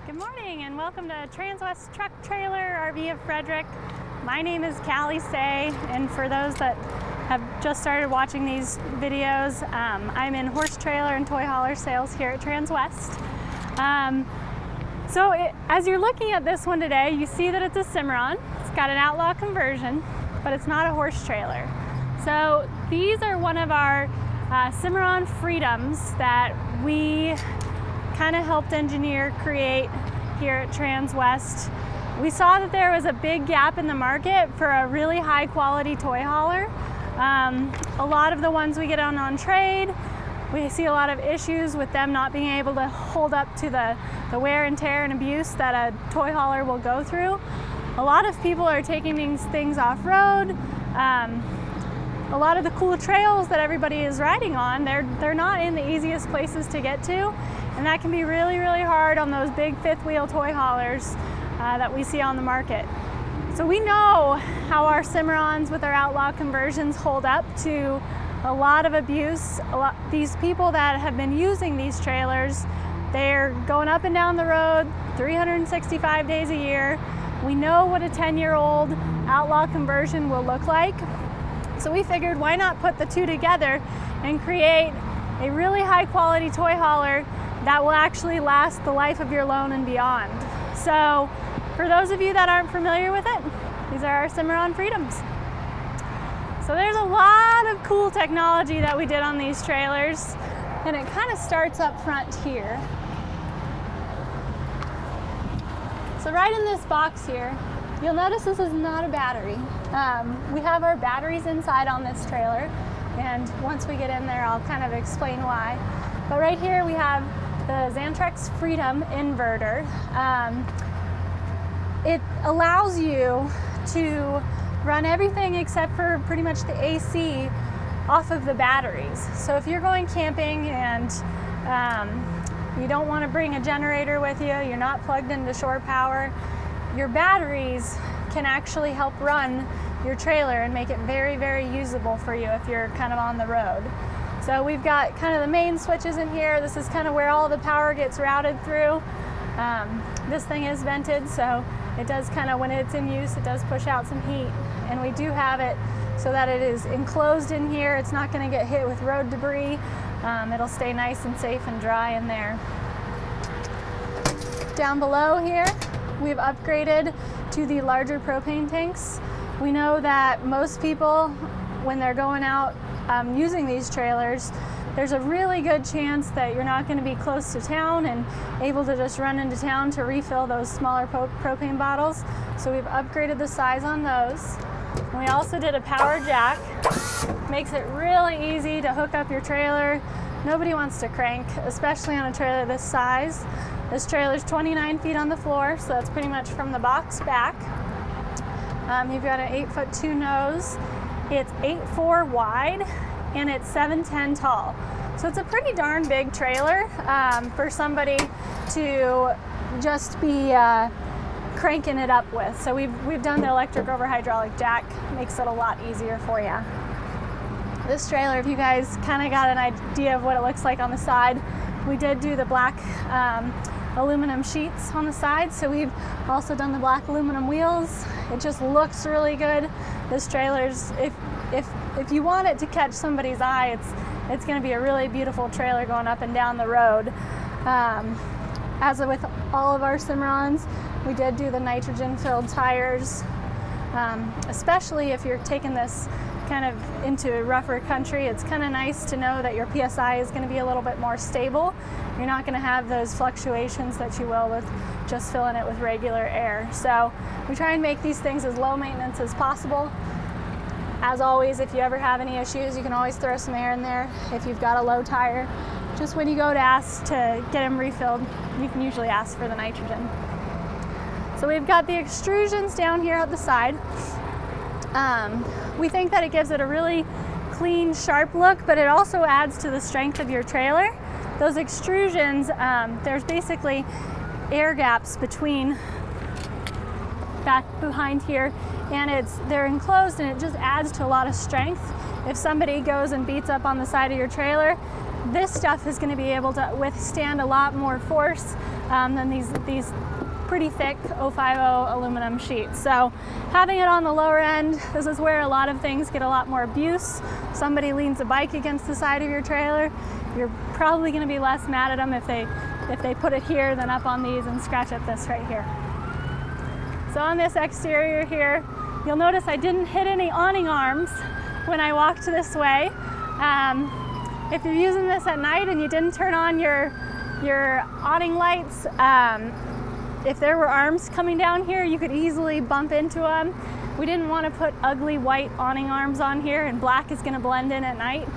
Good morning and welcome to Transwest Truck Trailer RV of Frederick. My name is Callie Say, and for those that have just started watching these videos, I'm in horse trailer and toy hauler sales here at Transwest. As you're looking at this one today, you see that it's a Cimarron. It's got an outlaw conversion, but it's not a horse trailer. So these are one of our Cimarron Freedoms that we kind of helped engineer create here at Transwest. We saw that there was a big gap in the market for a really high quality toy hauler. A lot of the ones we get on trade, we see a lot of issues with them not being able to hold up to the wear and tear and abuse that a toy hauler will go through. A lot of people are taking these things off-road. A lot of the cool trails that everybody is riding on, they're not in the easiest places to get to, and that can be really, really hard on those big fifth wheel toy haulers that we see on the market. So we know how our Cimarrons with our outlaw conversions hold up to a lot of abuse. These people that have been using these trailers, they're going up and down the road 365 days a year. We know what a 10-year-old outlaw conversion will look like. So we figured, why not put the two together and create a really high quality toy hauler that will actually last the life of your loan and beyond. So for those of you that aren't familiar with it, these are our Cimarron Freedoms. So there's a lot of cool technology that we did on these trailers, and it kind of starts up front here. So right in this box here, you'll notice this is not a battery. We have our batteries inside on this trailer, and once we get in there, I'll kind of explain why. But right here we have the Transwest Freedom Inverter. It allows you to run everything except for pretty much the AC off of the batteries. So if you're going camping and you don't want to bring a generator with you, you're not plugged into shore power, your batteries can actually help run your trailer and make it very, very usable for you if you're kind of on the road. So we've got kind of the main switches in here. This is kind of where all the power gets routed through. This thing is vented, so it does kind of, when it's in use, it does push out some heat. And we do have it so that it is enclosed in here. It's not going to get hit with road debris. It'll stay nice and safe and dry in there. Down below here, we've upgraded to the larger propane tanks. We know that most people, when they're going out using these trailers, there's a really good chance that you're not going to be close to town and able to just run into town to refill those smaller propane bottles. So we've upgraded the size on those. And we also did a power jack. Makes it really easy to hook up your trailer. Nobody wants to crank, especially on a trailer this size. This trailer is 29 feet on the floor, so that's pretty much from the box back. You've got an 8'2" nose. It's 8'4" wide, and it's 7'10" tall. So it's a pretty darn big trailer for somebody to just be cranking it up with. So we've done the electric over hydraulic jack. Makes it a lot easier for you. This trailer, if you guys kind of got an idea of what it looks like on the side, we did do the black aluminum sheets on the side, so we've also done the black aluminum wheels. It just looks really good. This trailer's, if you want it to catch somebody's eye, it's going to be a really beautiful trailer going up and down the road. As with all of our Cimarrons, we did do the nitrogen-filled tires, especially if you're taking this kind of into rougher country. It's kind of nice to know that your PSI is going to be a little bit more stable. You're not going to have those fluctuations that you will with just filling it with regular air. So we try and make these things as low maintenance as possible. As always, if you ever have any issues, you can always throw some air in there. If you've got a low tire, just when you go to ask to get them refilled, you can usually ask for the nitrogen. So we've got the extrusions down here at the side. We think that it gives it a really clean, sharp look, but it also adds to the strength of your trailer. Those extrusions, there's basically air gaps between back behind here, and they're enclosed, and it just adds to a lot of strength. If somebody goes and beats up on the side of your trailer, this stuff is going to be able to withstand a lot more force than these pretty thick 050 aluminum sheets. So having it on the lower end, this is where a lot of things get a lot more abuse. Somebody leans a bike against the side of your trailer, you're probably going to be less mad at them if they put it here than up on these and scratch at this right here. So on this exterior here, you'll notice I didn't hit any awning arms when I walked this way. If you're using this at night and you didn't turn on your awning lights, if there were arms coming down here, you could easily bump into them. We didn't want to put ugly white awning arms on here, and black is going to blend in at night.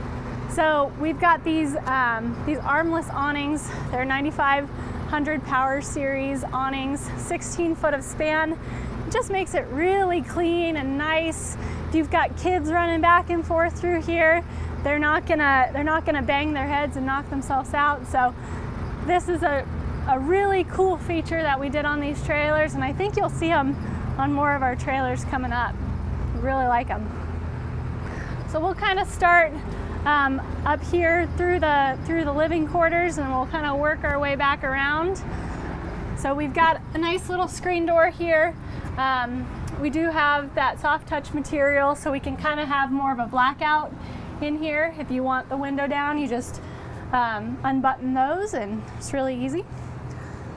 So we've got these armless awnings. They're 9500 power series awnings, 16 foot of span. It just makes it really clean and nice. If you've got kids running back and forth through here, they're not gonna bang their heads and knock themselves out. So this is a really cool feature that we did on these trailers, and I think you'll see them on more of our trailers coming up. I really like them. So we'll kind of start up here through the living quarters, and we'll kind of work our way back around. So we've got a nice little screen door here. We do have that soft touch material, so we can kind of have more of a blackout in here. If you want the window down, you just unbutton those, and it's really easy.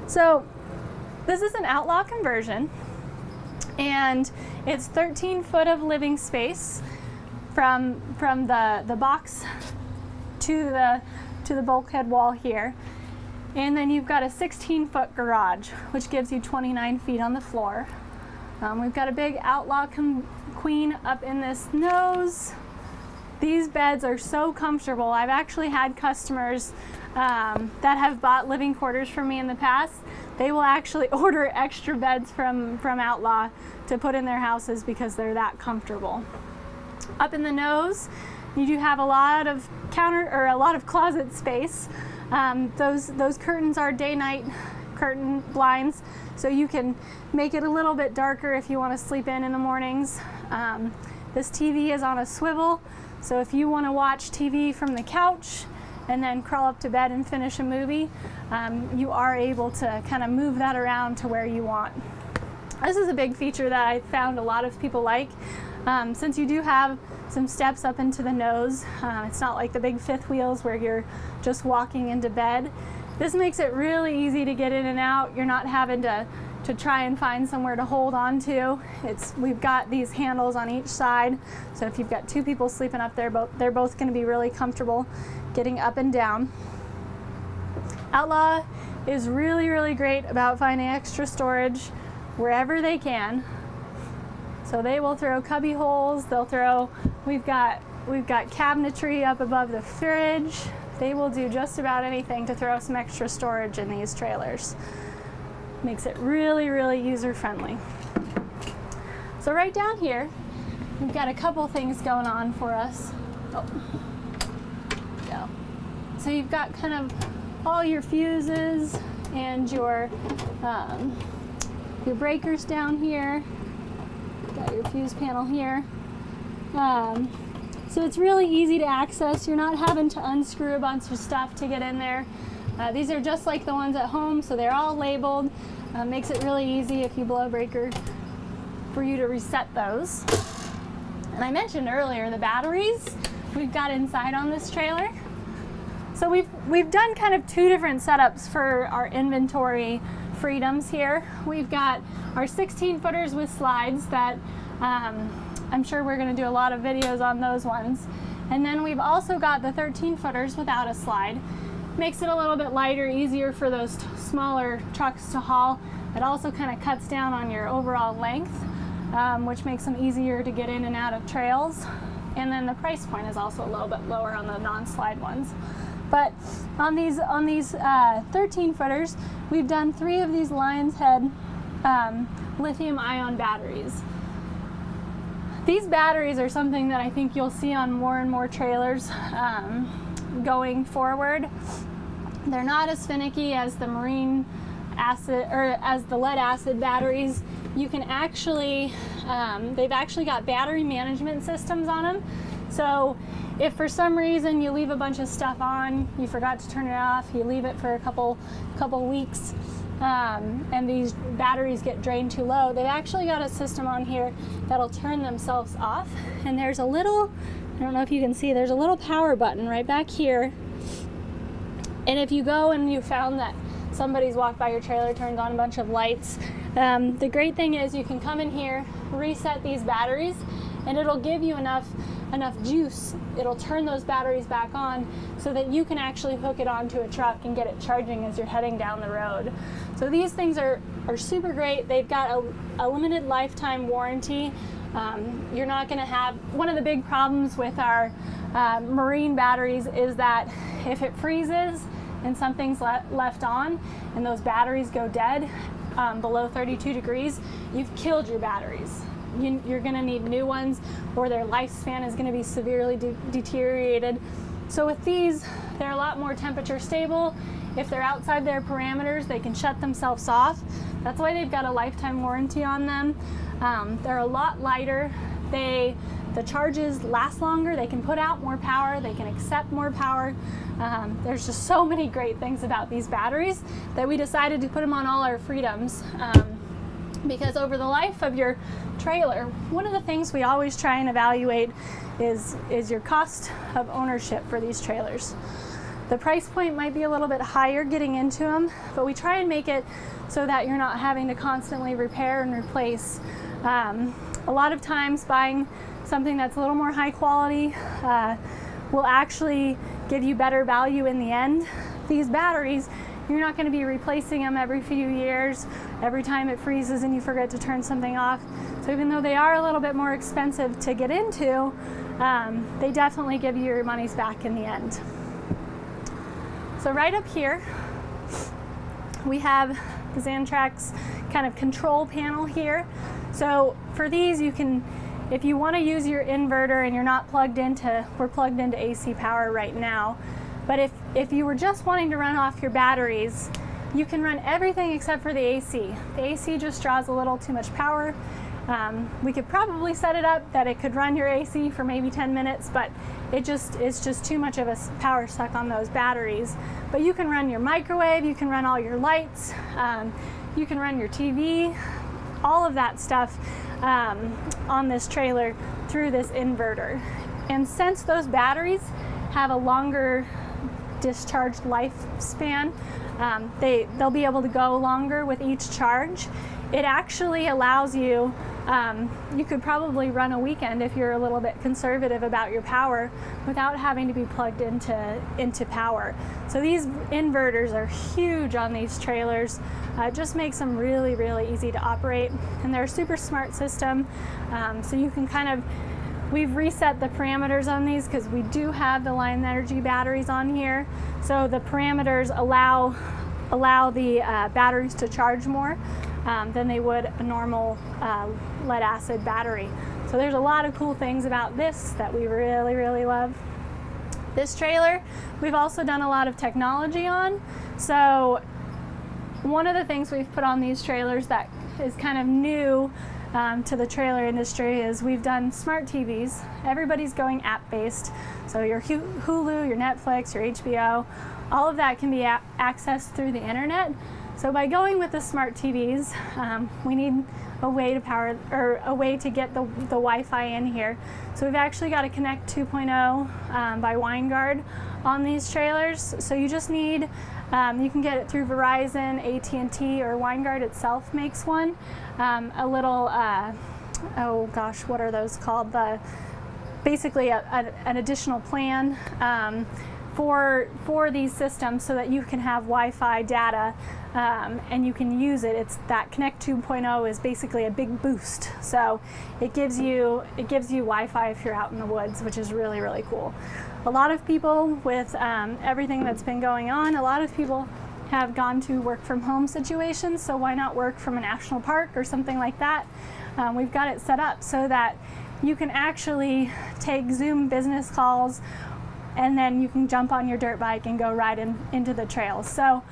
So this is an outlaw conversion, and it's 13 foot of living space from the box to the bulkhead wall here. And then you've got a 16 foot garage, which gives you 29 feet on the floor. We've got a big outlaw queen up in this nose. These beds are so comfortable. I've actually had customers that have bought living quarters from me in the past. They will actually order extra beds from Outlaw to put in their houses because they're that comfortable. Up in the nose, you do have a lot of closet space. Those curtains are day-night curtain blinds, so you can make it a little bit darker if you want to sleep in the mornings. This TV is on a swivel, so if you want to watch TV from the couch and then crawl up to bed and finish a movie, you are able to kind of move that around to where you want. This is a big feature that I found a lot of people like. Since you do have some steps up into the nose, it's not like the big fifth wheels where you're just walking into bed. This makes it really easy to get in and out. You're not having to try and find somewhere to hold on to. We've got these handles on each side, so if you've got two people sleeping up there, they're both going to be really comfortable getting up and down. Outlaw is really, really great about finding extra storage wherever they can. So they will throw cubby holes. We've got cabinetry up above the fridge. They will do just about anything to throw some extra storage in these trailers. Makes it really, really user-friendly. So right down here, we've got a couple things going on for us. Oh, yeah. So you've got kind of all your fuses and your breakers down here. Got your fuse panel here. So it's really easy to access. You're not having to unscrew a bunch of stuff to get in there. These are just like the ones at home, so they're all labeled. Makes it really easy if you blow a breaker for you to reset those. And I mentioned earlier the batteries we've got inside on this trailer. So we've done kind of two different setups for our inventory Freedoms here. We've got our 16 footers with slides that I'm sure we're going to do a lot of videos on those ones. And then we've also got the 13 footers without a slide. Makes it a little bit lighter, easier for those smaller trucks to haul. It also kind of cuts down on your overall length, which makes them easier to get in and out of trails. And then the price point is also a little bit lower on the non-slide ones. But on these 13 footers, we've done 3 of these Lion's Head lithium ion batteries. These batteries are something that I think you'll see on more and more trailers going forward. They're not as finicky as the marine acid or as the lead acid batteries. You can actually, they've actually got battery management systems on them. So if for some reason you leave a bunch of stuff on, you forgot to turn it off, you leave it for a couple weeks, and these batteries get drained too low, they've actually got a system on here that'll turn themselves off. And there's a little, I don't know if you can see, there's a little power button right back here. And if you go and you found that somebody's walked by your trailer, turned on a bunch of lights, the great thing is you can come in here, reset these batteries, and it'll give you enough juice. It'll turn those batteries back on so that you can actually hook it onto a truck and get it charging as you're heading down the road. So these things are super great. They've got a limited lifetime warranty. You're not going to have, one of the big problems with our marine batteries is that if it freezes and something's left on and those batteries go dead below 32 degrees, you've killed your batteries. You're going to need new ones, or their lifespan is going to be severely deteriorated. So with these, they're a lot more temperature stable. If they're outside their parameters, they can shut themselves off. That's why they've got a lifetime warranty on them. They're a lot lighter. The charges last longer. They can put out more power. They can accept more power. There's just so many great things about these batteries that we decided to put them on all our Freedoms. Because over the life of your trailer, one of the things we always try and evaluate is your cost of ownership for these trailers. The price point might be a little bit higher getting into them, but we try and make it so that you're not having to constantly repair and replace. A lot of times buying something that's a little more high quality will actually give you better value in the end. These batteries, you're not going to be replacing them every few years, every time it freezes and you forget to turn something off. So even though they are a little bit more expensive to get into, they definitely give you your money's back in the end. So right up here, we have the Xantrex kind of control panel here. So for these, you can, if you want to use your inverter and you're not plugged into, we're plugged into AC power right now. But if you were just wanting to run off your batteries, you can run everything except for the AC. The AC just draws a little too much power. We could probably set it up that it could run your AC for maybe 10 minutes, but it's just too much of a power suck on those batteries. But you can run your microwave, you can run all your lights, you can run your TV, all of that stuff on this trailer through this inverter. And since those batteries have a longer discharge lifespan, they'll be able to go longer with each charge. It actually allows you, you could probably run a weekend if you're a little bit conservative about your power without having to be plugged into power. So these inverters are huge on these trailers. It just makes them really, really easy to operate. And they're a super smart system. So you can kind of, we've reset the parameters on these because we do have the Lion Energy batteries on here. So the parameters allow the batteries to charge more than they would a normal lead acid battery. So there's a lot of cool things about this that we really, really love. This trailer, we've also done a lot of technology on. So one of the things we've put on these trailers that is kind of new to the trailer industry is we've done smart TVs. Everybody's going app-based. So your Hulu, your Netflix, your HBO, all of that can be accessed through the internet. So by going with the smart TVs, we need a way to power, or a way to get the Wi-Fi in here. So we've actually got a Connect 2.0 by Winegard on these trailers. So you just need, you can get it through Verizon, AT&T, or Winegard itself makes one. A little, oh gosh, what are those called? Basically an additional plan for these systems so that you can have Wi-Fi data and you can use it. It's that Connect 2.0 is basically a big boost. So it gives you Wi-Fi if you're out in the woods, which is really, really cool. A lot of people with everything that's been going on, a lot of people have gone to work from home situations, so why not work from a national park or something like that? We've got it set up so that you can actually take Zoom business calls and then you can jump on your dirt bike and go ride into the trails. So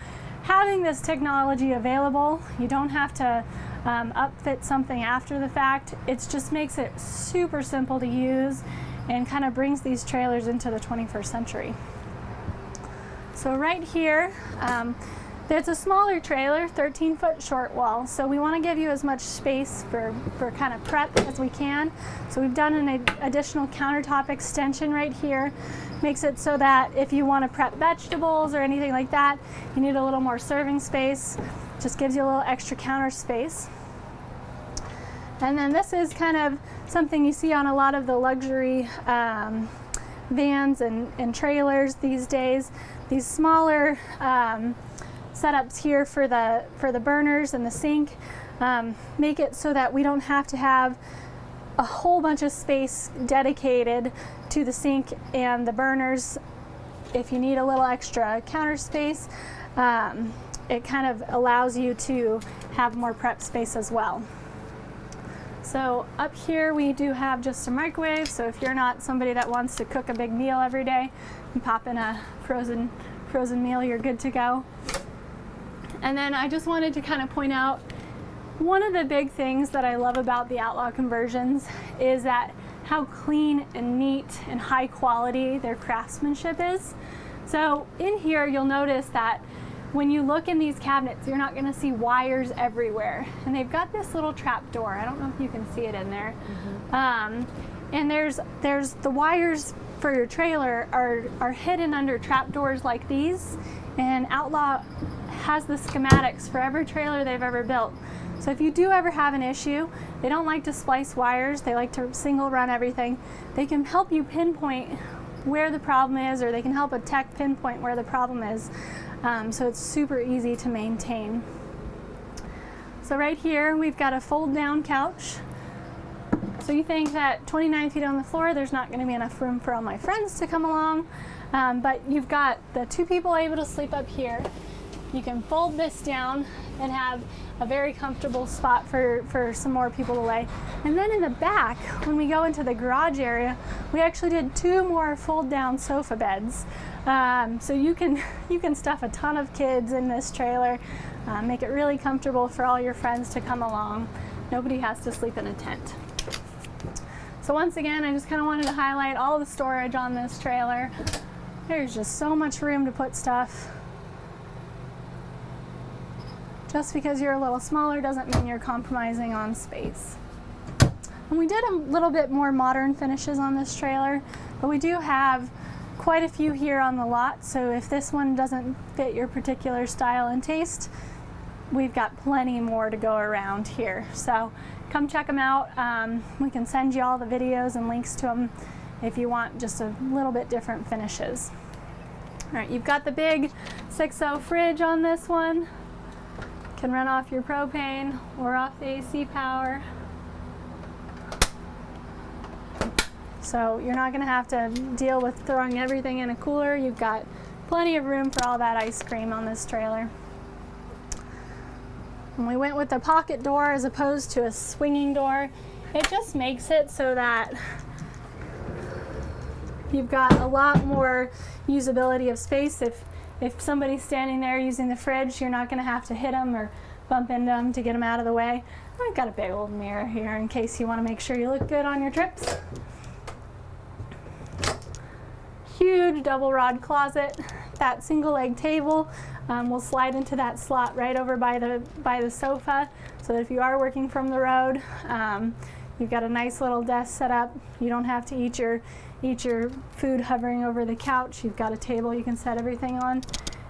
having this technology available, you don't have to upfit something after the fact. It just makes it super simple to use, and kind of brings these trailers into the 21st century. So right here, there's a smaller trailer, 13-foot short wall. So we want to give you as much space for kind of prep as we can. So we've done an additional countertop extension right here. Makes it so that if you want to prep vegetables or anything like that, you need a little more serving space. Just gives you a little extra counter space. And then this is kind of something you see on a lot of the luxury vans and trailers these days. These smaller setups here for the burners and the sink make it so that we don't have to have a whole bunch of space dedicated to the sink and the burners. If you need a little extra counter space, it kind of allows you to have more prep space as well. So up here we do have just a microwave, so if you're not somebody that wants to cook a big meal every day and pop in a frozen meal, you're good to go. And then I just wanted to kind of point out one of the big things that I love about the Outlaw conversions is that how clean and neat and high quality their craftsmanship is. So in here you'll notice that when you look in these cabinets, you're not going to see wires everywhere. And they've got this little trap door. I don't know if you can see it in there. And there's the wires for your trailer are hidden under trap doors like these. And Outlaw has the schematics for every trailer they've ever built. So if you do ever have an issue, they don't like to splice wires. They like to single run everything. They can help you pinpoint where the problem is, or they can help a tech pinpoint where the problem is. So it's super easy to maintain. So right here we've got a fold down couch. So you think that 29 feet on the floor, there's not going to be enough room for all my friends to come along, but you've got the 2 people able to sleep up here. You can fold this down and have a very comfortable spot for some more people to lay. And then in the back, when we go into the garage area, we actually did 2 more fold down sofa beds. So you can stuff a ton of kids in this trailer, make it really comfortable for all your friends to come along. Nobody has to sleep in a tent. So once again, I just kind of wanted to highlight all the storage on this trailer. There's just so much room to put stuff. Just because you're a little smaller doesn't mean you're compromising on space. And we did a little bit more modern finishes on this trailer, but we do have quite a few here on the lot, so if this one doesn't fit your particular style and taste, we've got plenty more to go around here. So come check them out. We can send you all the videos and links to them if you want just a little bit different finishes. All right, you've got the big 6.0 fridge on this one. Can run off your propane or off the AC power. So you're not going to have to deal with throwing everything in a cooler. You've got plenty of room for all that ice cream on this trailer. And we went with the pocket door as opposed to a swinging door. It just makes it so that you've got a lot more usability of space. If somebody's standing there using the fridge, you're not going to have to hit them or bump into them to get them out of the way. I've got a big old mirror here in case you want to make sure you look good on your trips. Huge double rod closet. That single leg table will slide into that slot right over by the sofa, so that if you are working from the road, you've got a nice little desk set up. You don't have to eat your food hovering over the couch. You've got a table you can set everything on.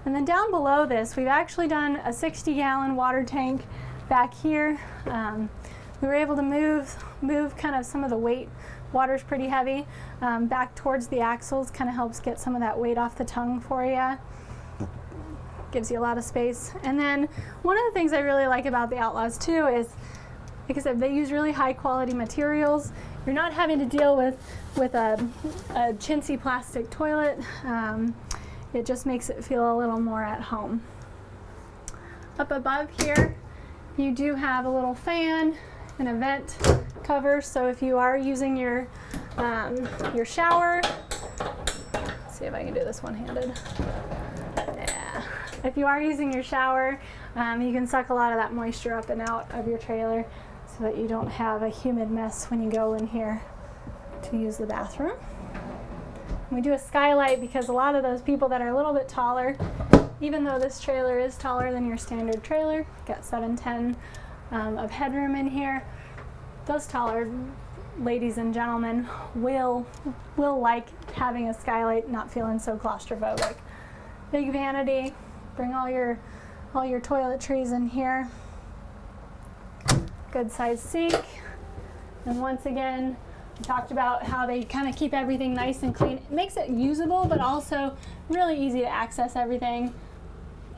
And then down below this, we've actually done a 60-gallon water tank back here. We were able to move kind of some of the weight. Water's pretty heavy. Back towards the axles, kind of helps get some of that weight off the tongue for you. Gives you a lot of space. And then one of the things I really like about the Outlaws too is, like I said, they use really high quality materials. You're not having to deal with a chintzy plastic toilet. It just makes it feel a little more at home. Up above here, you do have a little fan and a vent cover, so if you are using your shower, let's see if I can do this one-handed. Yeah. If you are using your shower, you can suck a lot of that moisture up and out of your trailer so that you don't have a humid mess when you go in here. to use the bathroom. We do a skylight because a lot of those people that are a little bit taller, even though this trailer is taller than your standard trailer, got 710 of headroom in here, those taller ladies and gentlemen will like having a skylight, not feeling so claustrophobic. Big vanity, bring all your toiletries in here. Good sized sink. And once again, we talked about how they kind of keep everything nice and clean. It makes it usable, but also really easy to access everything.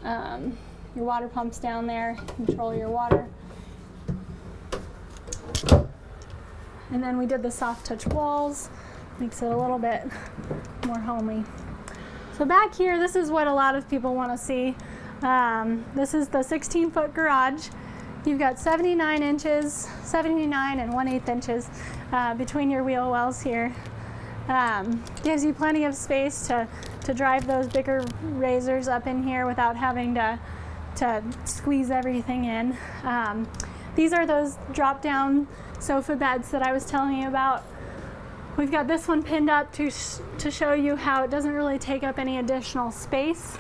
Your water pump's down there, control your water. And then we did the soft touch walls, makes it a little bit more homey. So back here, this is what a lot of people want to see. This is the 16-foot garage. You've got 79 inches, 79 and 1/8 inches between your wheel wells here. Gives you plenty of space to drive those bigger razors up in here without having to squeeze everything in. These are those drop-down sofa beds that I was telling you about. We've got this one pinned up to show you how it doesn't really take up any additional space,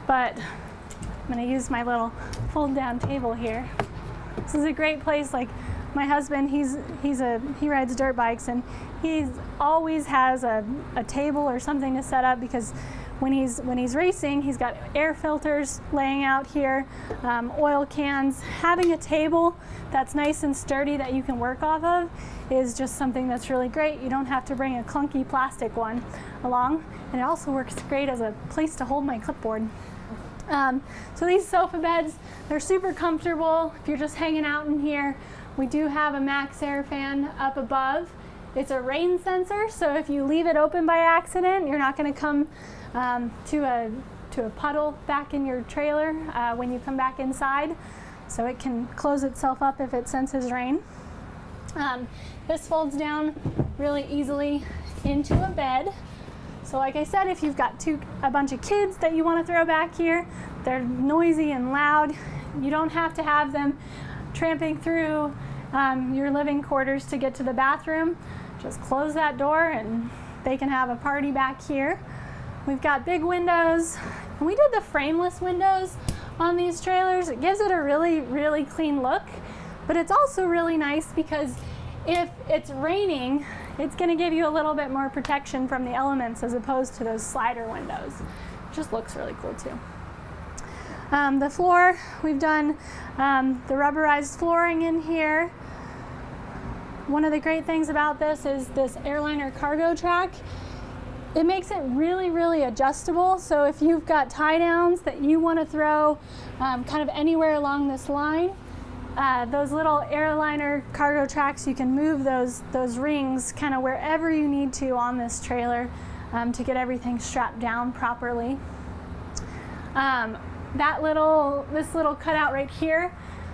but I'm going to use my little fold-down table here. This is a great place. Like my husband, he rides dirt bikes, and he always has a table or something to set up because when he's racing, he's got air filters laying out here, oil cans. Having a table that's nice and sturdy that you can work off of is just something that's really great. You don't have to bring a clunky plastic one along, and it also works great as a place to hold my clipboard. So these sofa beds, they're super comfortable if you're just hanging out in here. We do have a max air fan up above. It's a rain sensor, so if you leave it open by accident, you're not going to come to a puddle back in your trailer when you come back inside. So it can close itself up if it senses rain. This folds down really easily into a bed. So like I said, if you've got a bunch of kids that you want to throw back here, they're noisy and loud, you don't have to have them tramping through your living quarters to get to the bathroom. Just close that door and they can have a party back here. We've got big windows, and we did the frameless windows on these trailers. It gives it a really, really clean look, but it's also really nice because if it's raining, it's going to give you a little bit more protection from the elements as opposed to those slider windows. It just looks really cool too. The floor, we've done the rubberized flooring in here. One of the great things about this is this airliner cargo track. It makes it really, really adjustable. So if you've got tie downs that you want to throw kind of anywhere along this line, those little airliner cargo tracks, you can move those rings kind of wherever you need to on this trailer to get everything strapped down properly. This little cutout right here,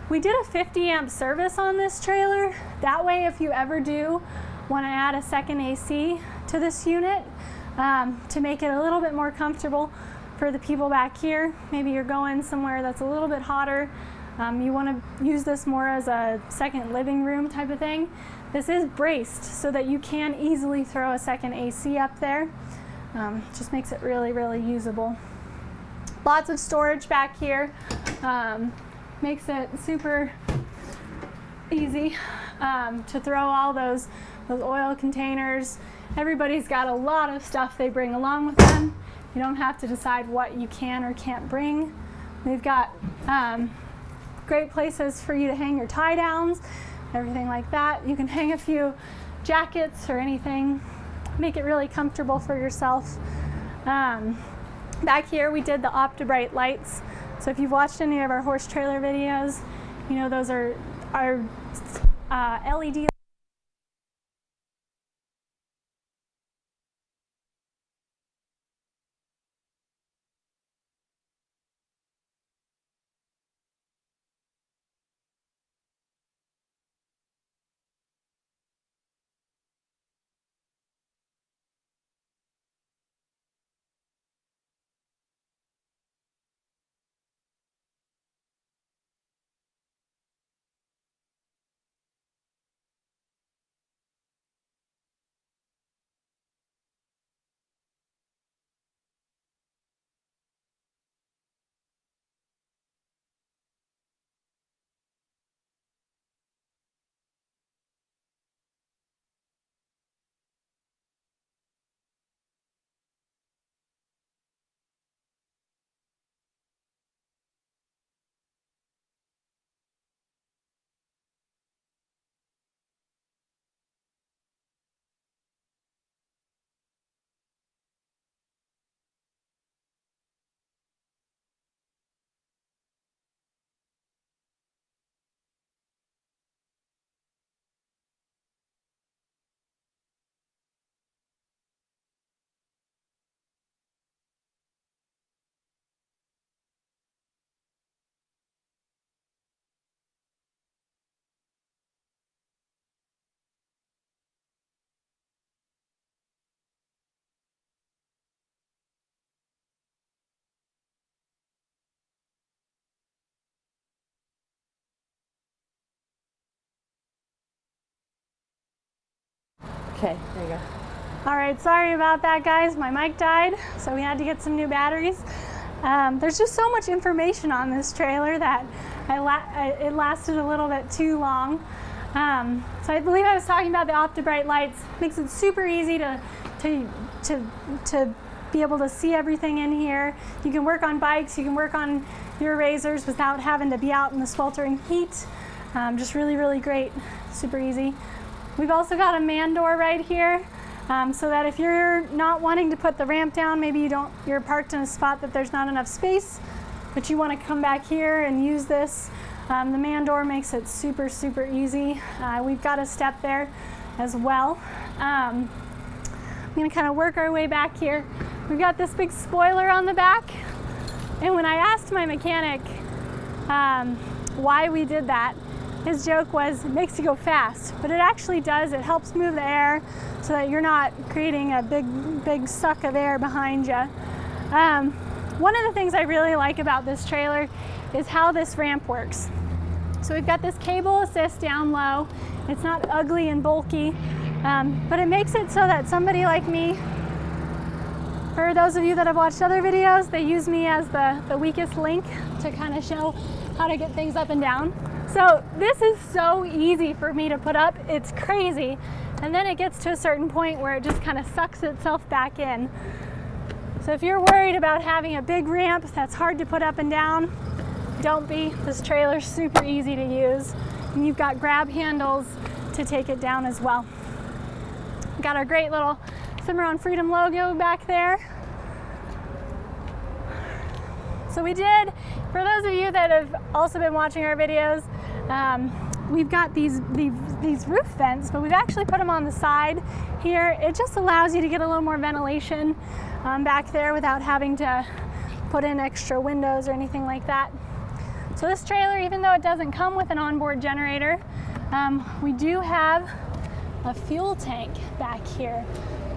we did a 50 amp service on this trailer. That way, if you ever do want to add a second AC to this unit to make it a little bit more comfortable for the people back here, maybe you're going somewhere that's a little bit hotter, you want to use this more as a second living room type of thing. This is braced so that you can easily throw a second AC up there. Just makes it really, really usable. Lots of storage back here. Makes it super easy to throw all those oil containers. Everybody's got a lot of stuff they bring along with them. You don't have to decide what you can or can't bring. We've got great places for you to hang your tie downs, everything like that. You can hang a few jackets or anything. Make it really comfortable for yourself. Back here we did the OptiBrite lights. So if you've watched any of our horse trailer videos, you know those are our LED Okay, there you go. All right, sorry about that, guys. My mic died, so we had to get some new batteries. There's just so much information on this trailer that it lasted a little bit too long. So I believe I was talking about the OptiBright lights. Makes it super easy to be able to see everything in here. You can work on bikes, you can work on your razors without having to be out in the sweltering heat. Just really, really great, super easy. We've also got a man door right here. So that if you're not wanting to put the ramp down, maybe you're parked in a spot that there's not enough space, but you want to come back here and use this. The man door makes it super, super easy. We've got a step there as well. I'm going to kind of work our way back here. We've got this big spoiler on the back, and when I asked my mechanic why we did that, his joke was, it makes you go fast, but it actually does. It helps move the air so that you're not creating a big suck of air behind you. One of the things I really like about this trailer is how this ramp works. So we've got this cable assist down low. It's not ugly and bulky, but it makes it so that somebody like me, for those of you that have watched other videos, they use me as the weakest link to kind of show how to get things up and down. So this is so easy for me to put up, it's crazy. And then it gets to a certain point where it just kind of sucks itself back in. So if you're worried about having a big ramp that's hard to put up and down, don't be. This trailer's super easy to use. And you've got grab handles to take it down as well. We've got our great little Cimarron Freedom logo back there. So we did, for those of you that have also been watching our videos, we've got these roof vents, but we've actually put them on the side here. It just allows you to get a little more ventilation back there without having to put in extra windows or anything like that. So this trailer, even though it doesn't come with an onboard generator, we do have a fuel tank back here.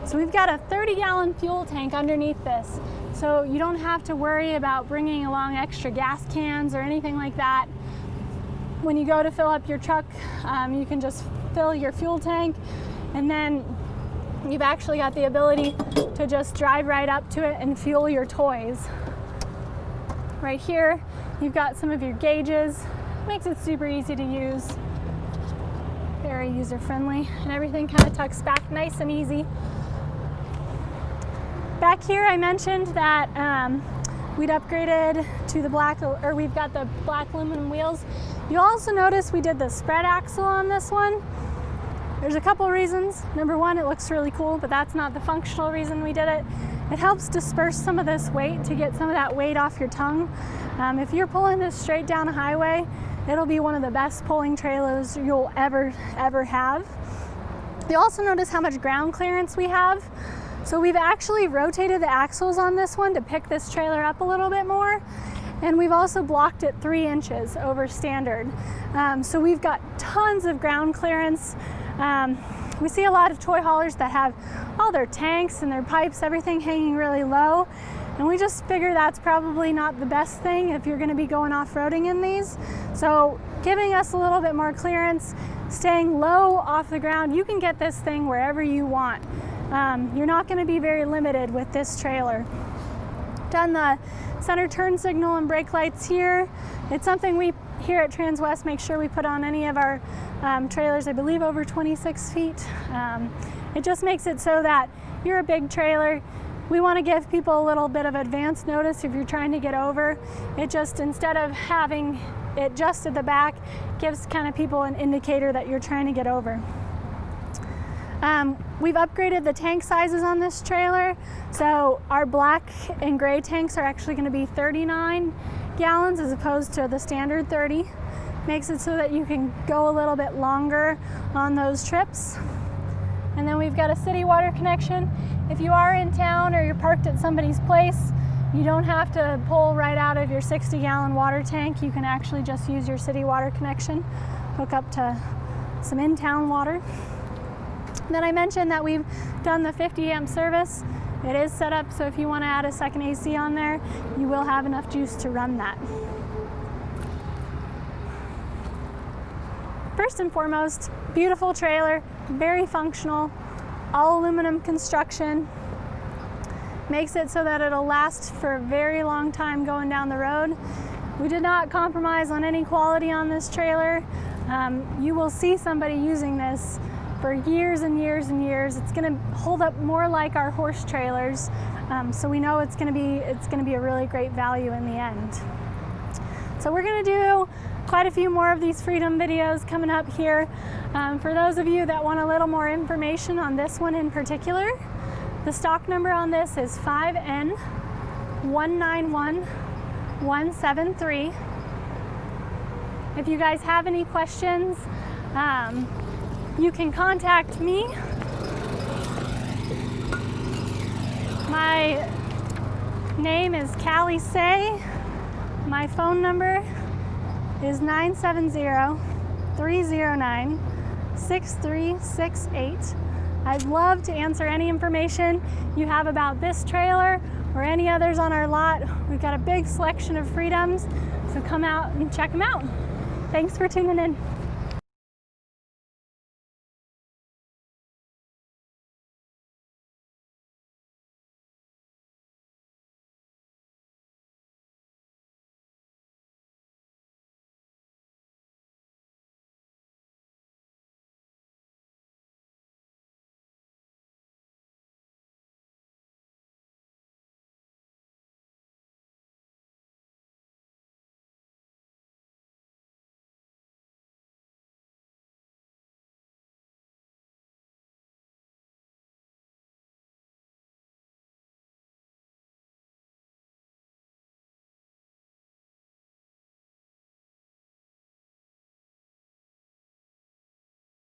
So we've got a 30-gallon fuel tank underneath this. So you don't have to worry about bringing along extra gas cans or anything like that. When you go to fill up your truck, you can just fill your fuel tank, and then you've actually got the ability to just drive right up to it and fuel your toys. Right here, you've got some of your gauges. Makes it super easy to use. Very user-friendly, and everything kind of tucks back nice and easy. Back here, I mentioned that we'd upgraded to the black, or we've got the black aluminum wheels. You'll also notice we did the spread axle on this one. There's a couple reasons. Number one, it looks really cool, but that's not the functional reason we did it. It helps disperse some of this weight to get some of that weight off your tongue. If you're pulling this straight down a highway, it'll be one of the best pulling trailers you'll ever have. You also notice how much ground clearance we have. So we've actually rotated the axles on this one to pick this trailer up a little bit more. And we've also blocked it 3 inches over standard. So we've got tons of ground clearance. We see a lot of toy haulers that have all their tanks and their pipes, everything hanging really low. And we just figure that's probably not the best thing if you're gonna be going off-roading in these. So giving us a little bit more clearance, staying low off the ground, you can get this thing wherever you want. You're not gonna be very limited with this trailer. Done the center turn signal and brake lights here. It's something we here at Transwest make sure we put on any of our trailers, I believe over 26 feet. It just makes it so that you're a big trailer. We want to give people a little bit of advance notice if you're trying to get over. It just, instead of having it just at the back, gives kind of people an indicator that you're trying to get over. We've upgraded the tank sizes on this trailer. So our black and gray tanks are actually going to be 39 gallons as opposed to the standard 30. Makes it so that you can go a little bit longer on those trips. And then we've got a city water connection. If you are in town or you're parked at somebody's place, you don't have to pull right out of your 60-gallon water tank. You can actually just use your city water connection, hook up to some in-town water. And then I mentioned that we've done the 50 amp service. It is set up so if you want to add a second AC on there, you will have enough juice to run that. First and foremost, beautiful trailer, very functional. all aluminum construction. Makes it so that it'll last for a very long time going down the road. We did not compromise on any quality on this trailer. You will see somebody using this for years and years and years. It's going to hold up more like our horse trailers, so we know it's going to be a really great value in the end. So we're going to do quite a few more of these Freedom videos coming up here. For those of you that want a little more information on this one in particular, the stock number on this is 5N191173. If you guys have any questions, you can contact me. My name is Callie Say. My phone number is 970-309-6368. I'd love to answer any information you have about this trailer or any others on our lot. We've got a big selection of Freedoms, so come out and check them out. Thanks for tuning in.